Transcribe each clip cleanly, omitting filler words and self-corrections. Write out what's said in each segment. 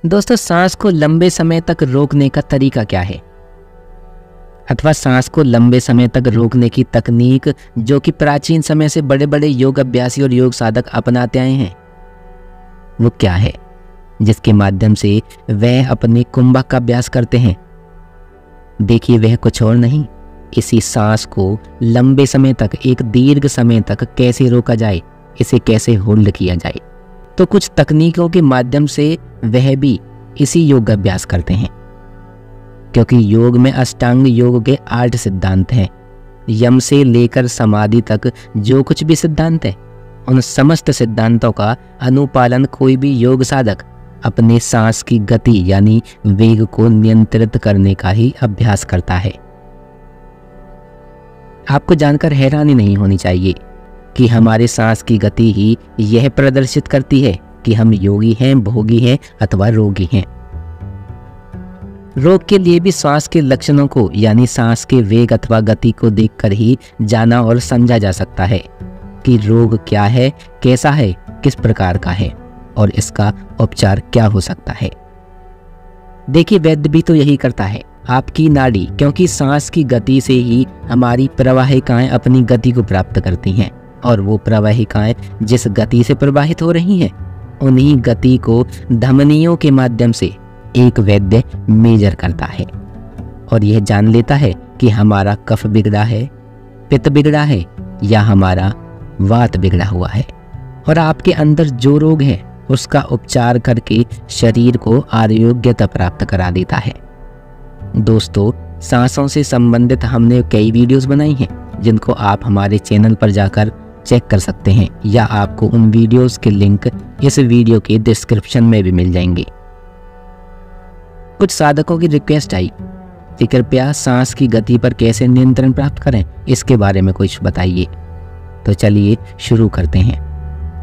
दोस्तों, सांस को लंबे समय तक रोकने का तरीका क्या है, अथवा सांस को लंबे समय तक रोकने की तकनीक जो कि प्राचीन समय से बड़े बड़े योग अभ्यासी और योग साधक अपनाते आए हैं, वो क्या है जिसके माध्यम से वह अपने कुंभक का अभ्यास करते हैं। देखिए, वह कुछ और नहीं, इसी सांस को लंबे समय तक, एक दीर्घ समय तक कैसे रोका जाए, इसे कैसे होल्ड किया जाए। तो कुछ तकनीकों के माध्यम से वह भी इसी योग अभ्यास करते हैं, क्योंकि योग में अष्टांग योग के 8 सिद्धांत हैं। यम से लेकर समाधि तक जो कुछ भी सिद्धांत है, उन समस्त सिद्धांतों का अनुपालन कोई भी योग साधक अपने सांस की गति यानी वेग को नियंत्रित करने का ही अभ्यास करता है। आपको जानकर हैरानी नहीं होनी चाहिए कि हमारे सांस की गति ही यह प्रदर्शित करती है कि हम योगी हैं, भोगी हैं अथवा रोगी हैं। रोग के लिए भी श्वास के लक्षणों को यानी सांस के वेग अथवा गति को देखकर ही जाना और समझा जा सकता है कि रोग क्या है, कैसा है, किस प्रकार का है और इसका उपचार क्या हो सकता है। देखिए, वैद्य भी तो यही करता है। आपकी नाड़ी, क्योंकि सांस की गति से ही हमारी प्रवाहिकाएं अपनी गति को प्राप्त करती हैं, और वो प्रवाहिकाएं जिस गति से प्रवाहित हो रही हैं, उन्हीं गति को धमनियों के माध्यम से एक वैद्य मेजर करता है और यह जान लेता है कि हमारा कफ बिगड़ा है, पित्त बिगड़ा है या हमारा वात बिगड़ा हुआ है, और आपके अंदर जो रोग है उसका उपचार करके शरीर को आरोग्यता प्राप्त करा देता है। दोस्तों, सांसों से संबंधित हमने कई वीडियोस बनाई हैं, जिनको आप हमारे चैनल पर जाकर चेक कर सकते हैं, या आपको उन वीडियोस के लिंक इस वीडियो के डिस्क्रिप्शन में भी मिल जाएंगे। कुछ साधकों की रिक्वेस्ट आई कि कृपया सांस की गति पर कैसे नियंत्रण प्राप्त करें, इसके बारे में कुछ बताइए। तो चलिए शुरू करते हैं।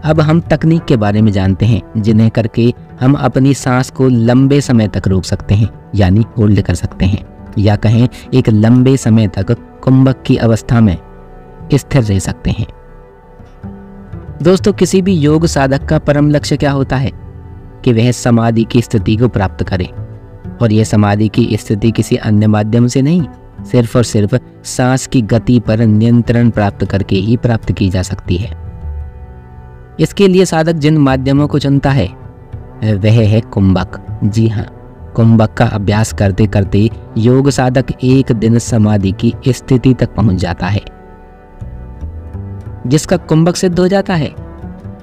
अब हम तकनीक के बारे में जानते हैं जिन्हें करके हम अपनी सांस को लंबे समय तक रोक सकते हैं यानी होल्ड कर सकते हैं, या कहें एक लंबे समय तक कुंभक की अवस्था में स्थिर रह सकते हैं। दोस्तों, किसी भी योग साधक का परम लक्ष्य क्या होता है कि वह समाधि की स्थिति को प्राप्त करे, और यह समाधि की स्थिति किसी अन्य माध्यम से नहीं, सिर्फ और सिर्फ सांस की गति पर नियंत्रण प्राप्त करके ही प्राप्त की जा सकती है। इसके लिए साधक जिन माध्यमों को चुनता है वह है कुंभक। जी हाँ, कुंभक का अभ्यास करते करते योग साधक एक दिन समाधि की स्थिति तक पहुंच जाता है, जिसका कुंभक सिद्ध हो जाता है।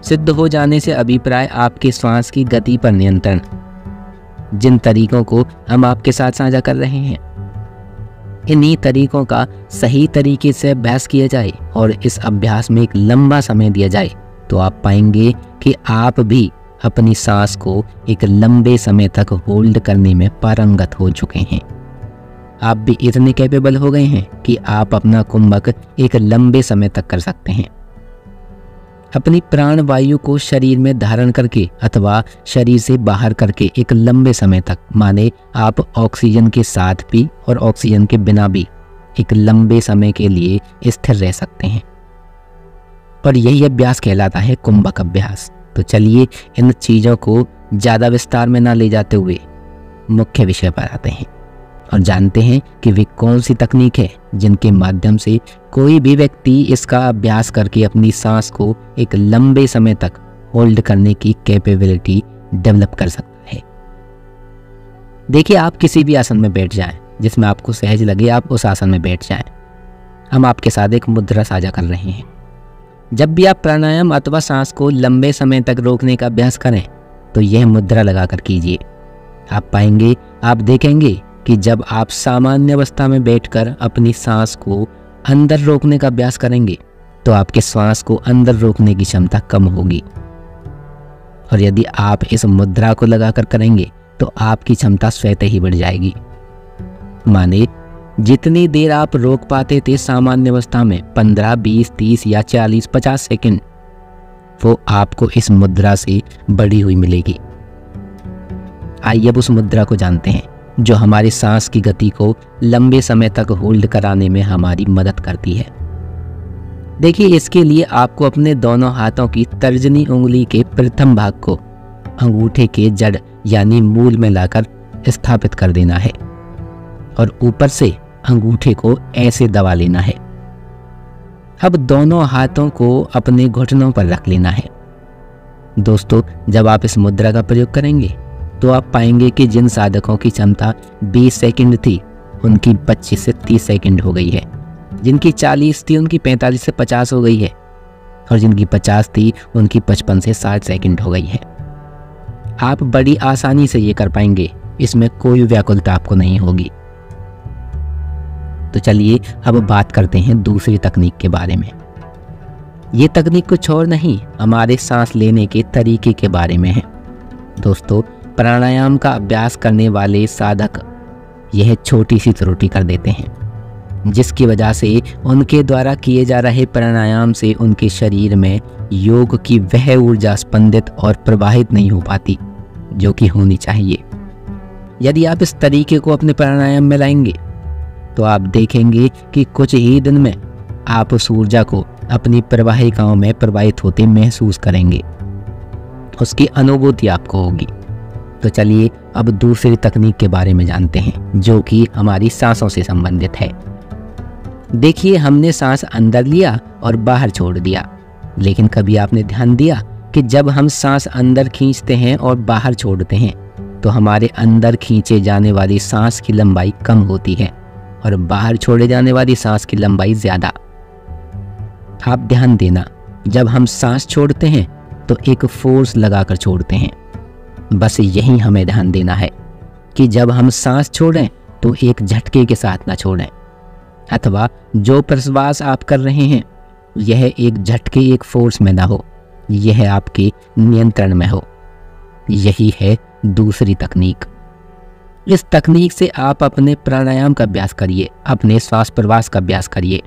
सिद्ध हो जाने से अभिप्राय आपके श्वास की गति पर नियंत्रण। जिन तरीकों को हम आपके साथ साझा कर रहे हैं, इन्हीं तरीकों का सही तरीके से अभ्यास किया जाए और इस अभ्यास में एक लंबा समय दिया जाए, तो आप पाएंगे कि आप भी अपनी सांस को एक लंबे समय तक होल्ड करने में पारंगत हो चुके हैं। आप भी इतने कैपेबल हो गए हैं कि आप अपना कुंभक एक लंबे समय तक कर सकते हैं। अपनी प्राण वायु को शरीर में धारण करके अथवा शरीर से बाहर करके एक लंबे समय तक, माने आप ऑक्सीजन के साथ भी और ऑक्सीजन के बिना भी एक लंबे समय के लिए स्थिर रह सकते हैं, और यही अभ्यास कहलाता है कुंभक अभ्यास। तो चलिए इन चीज़ों को ज़्यादा विस्तार में ना ले जाते हुए मुख्य विषय पर आते हैं और जानते हैं कि वे कौन सी तकनीक है जिनके माध्यम से कोई भी व्यक्ति इसका अभ्यास करके अपनी सांस को एक लंबे समय तक होल्ड करने की कैपेबिलिटी डेवलप कर सकता है। देखिए, आप किसी भी आसन में बैठ जाएं, जिसमें आपको सहज लगे आप उस आसन में बैठ जाएं। हम आपके साथ एक मुद्रा साझा कर रहे हैं। जब भी आप प्राणायाम अथवा सांस को लंबे समय तक रोकने का अभ्यास करें, तो यह मुद्रा लगाकर कीजिए। आप पाएंगे, आप देखेंगे कि जब आप सामान्य अवस्था में बैठकर अपनी सांस को अंदर रोकने का अभ्यास करेंगे, तो आपके श्वास को अंदर रोकने की क्षमता कम होगी, और यदि आप इस मुद्रा को लगाकर करेंगे तो आपकी क्षमता स्वतः ही बढ़ जाएगी। माने जितनी देर आप रोक पाते थे सामान्य अवस्था में 15, 20, 30 या 40, 50 सेकंड, वो आपको इस मुद्रा से बढ़ी हुई मिलेगी। आइए अब उस मुद्रा को जानते हैं जो हमारी सांस की गति को लंबे समय तक होल्ड कराने में हमारी मदद करती है। देखिए, इसके लिए आपको अपने दोनों हाथों की तर्जनी उंगली के प्रथम भाग को अंगूठे के जड़ यानी मूल में लाकर स्थापित कर देना है और ऊपर से अंगूठे को ऐसे दबा लेना है। अब दोनों हाथों को अपने घुटनों पर रख लेना है। दोस्तों, जब आप इस मुद्रा का प्रयोग करेंगे तो आप पाएंगे कि जिन साधकों की क्षमता 20 सेकंड थी उनकी 25 से 30 सेकंड हो गई है, जिनकी 40 थी उनकी 45 से 50 हो गई है और जिनकी 50 थी उनकी 55 से 60 सेकंड हो गई है। आप बड़ी आसानी से ये कर पाएंगे, इसमें कोई व्याकुलता आपको नहीं होगी। तो चलिए अब बात करते हैं दूसरी तकनीक के बारे में। ये तकनीक कुछ और नहीं, हमारे सांस लेने के तरीके के बारे में है। दोस्तों, प्राणायाम का अभ्यास करने वाले साधक यह छोटी सी त्रुटि कर देते हैं, जिसकी वजह से उनके द्वारा किए जा रहे प्राणायाम से उनके शरीर में योग की वह ऊर्जा स्पंदित और प्रवाहित नहीं हो पाती जो कि होनी चाहिए। यदि आप इस तरीके को अपने प्राणायाम में लाएंगे तो आप देखेंगे कि कुछ ही दिन में आप उस ऊर्जा को अपनी प्रवाहिकाओं में प्रवाहित होते महसूस करेंगे, उसकी अनुभूति आपको होगी। तो चलिए अब दूसरी तकनीक के बारे में जानते हैं, जो कि हमारी सांसों से संबंधित है। देखिए, हमने सांस अंदर लिया और बाहर छोड़ दिया, लेकिन कभी आपने ध्यान दिया कि जब हम सांस अंदर खींचते हैं और बाहर छोड़ते हैं तो हमारे अंदर खींचे जाने वाली सांस की लंबाई कम होती है और बाहर छोड़े जाने वाली सांस की लंबाई ज्यादा। आप ध्यान देना, जब हम सांस छोड़ते हैं तो एक फोर्स लगाकर छोड़ते हैं। बस यही हमें ध्यान देना है कि जब हम सांस छोड़ें तो एक झटके के साथ ना छोड़ें, अथवा जो प्रश्वास आप कर रहे हैं यह एक झटके, एक फोर्स में ना हो, यह आपके नियंत्रण में हो। यही है दूसरी तकनीक। इस तकनीक से आप अपने प्राणायाम का अभ्यास करिए, अपने श्वास प्रश्वास का अभ्यास करिए।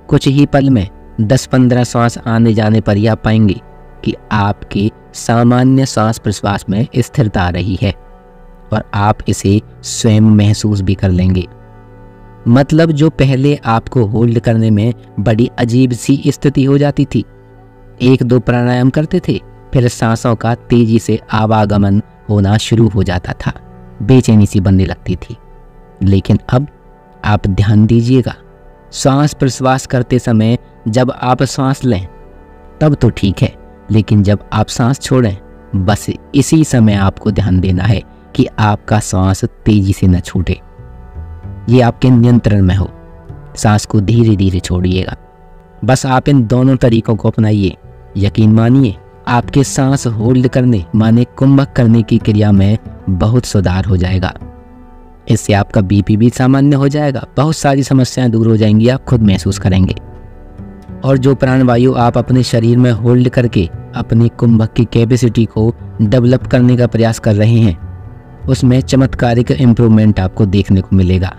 कुछ ही पल में 10-15 श्वास आने जाने पर ही आप पाएंगे कि आपके सामान्य श्वास प्रश्वास में स्थिरता आ रही है और आप इसे स्वयं महसूस भी कर लेंगे। मतलब जो पहले आपको होल्ड करने में बड़ी अजीब सी स्थिति हो जाती थी, 1-2 प्राणायाम करते थे, फिर सांसों का तेजी से आवागमन होना शुरू हो जाता था, बेचैनी सी बनने लगती थी। लेकिन अब आप ध्यान दीजिएगा, सांस प्रश्वास करते समय जब आप सांस लें तब तो ठीक है, लेकिन जब आप सांस छोड़ें बस इसी समय आपको ध्यान देना है कि आपका सांस तेजी से न छूटे, ये आपके नियंत्रण में हो। सांस को धीरे धीरे छोड़िएगा। बस आप इन दोनों तरीकों को अपनाइए, यकीन मानिए आपके सांस होल्ड करने माने कुंभक करने की क्रिया में बहुत सुधार हो जाएगा। इससे आपका बीपी भी सामान्य हो जाएगा, बहुत सारी समस्याएं दूर हो जाएंगी, आप खुद महसूस करेंगे। और जो प्राणवायु आप अपने शरीर में होल्ड करके अपनी कुंभक की कैपेसिटी को डेवलप करने का प्रयास कर रहे हैं, उसमें चमत्कारिक इम्प्रूवमेंट आपको देखने को मिलेगा।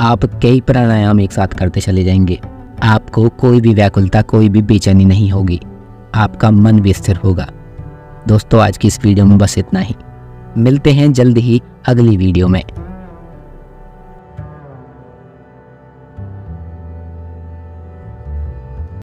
आप कई प्राणायाम एक साथ करते चले जाएंगे, आपको कोई भी व्याकुलता, कोई भी बेचैनी नहीं होगी, आपका मन भी स्थिर होगा। दोस्तों, आज की इस वीडियो में बस इतना ही। मिलते हैं जल्द ही अगली वीडियो में।